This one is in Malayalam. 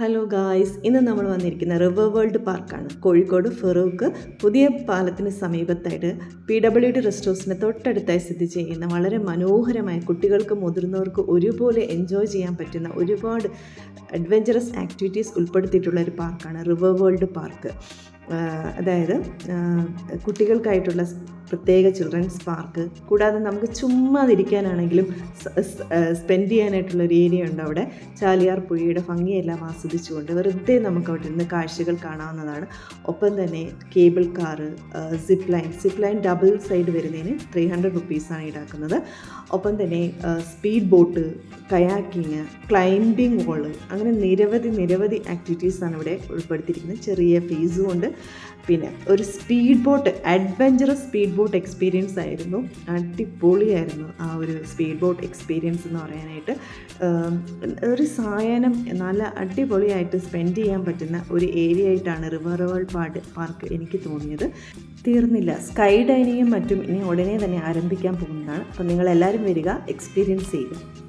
ഹലോ ഗായ്സ്, ഇന്ന് നമ്മൾ വന്നിരിക്കുന്ന റിവർ വേൾഡ് പാർക്കാണ്. കോഴിക്കോട് ഫറൂഖ് പുതിയ പാലത്തിന് സമീപത്തായിട്ട് PWD റെസ്റ്റ് ഹൗസിന് തൊട്ടടുത്തായി സ്ഥിതി ചെയ്യുന്ന വളരെ മനോഹരമായ കുട്ടികൾക്കും മുതിർന്നവർക്കും ഒരുപോലെ എൻജോയ് ചെയ്യാൻ പറ്റുന്ന ഒരുപാട് അഡ്വഞ്ചറസ് ആക്ടിവിറ്റീസ് ഉൾപ്പെടുത്തിയിട്ടുള്ള ഒരു പാർക്കാണ് റിവർ വേൾഡ് പാർക്ക്. അതായത് കുട്ടികൾക്കായിട്ടുള്ള പ്രത്യേക ചിൽഡ്രൻസ് പാർക്ക്, കൂടാതെ നമുക്ക് ചുമ്മാതിരിക്കാനാണെങ്കിലും സ്പെൻഡ് ചെയ്യാനായിട്ടുള്ളൊരു ഏരിയ ഉണ്ട് അവിടെ. ചാലിയാർ പുഴയുടെ ഭംഗിയെല്ലാം ആസ്വദിച്ചുകൊണ്ട് വെറുതെ നമുക്ക് അവിടെ ഇരുന്ന് കാഴ്ചകൾ കാണാവുന്നതാണ്. ഒപ്പം തന്നെ cable car, zip line double side വരുന്നതിന് 300 റുപ്പീസാണ് ഈടാക്കുന്നത്. ഒപ്പം തന്നെ speed boat, kayaking, climbing wall, അങ്ങനെ നിരവധി ആക്ടിവിറ്റീസാണ് ഇവിടെ ഉൾപ്പെടുത്തിയിരിക്കുന്നത്. ചെറിയ ഫീസും ഉണ്ട്. പിന്നെ ഒരു speed boat, adventurous speed boat experience ആയിരുന്നു. അടിപൊളിയായിരുന്നു ആ ഒരു സ്പീഡ് ബോട്ട് എക്സ്പീരിയൻസ് എന്ന് പറയാനായിട്ട്. ഒരു സായാഹ്നം നല്ല അടിപൊളിയായിട്ട് സ്പെൻഡ് ചെയ്യാൻ പറ്റുന്ന ഒരു ഏരിയ ആയിട്ടാണ് റിവർ വേൾഡ് പാർക്ക് എനിക്ക് തോന്നിയത്. തീർന്നില്ല, സ്കൈ ഡൈനിങ്ങും മറ്റും ഇനി ഉടനെ തന്നെ ആരംഭിക്കാൻ പോകുന്നതാണ്. അപ്പോൾ നിങ്ങളെല്ലാവരും വരിക, എക്സ്പീരിയൻസ് ചെയ്യുക.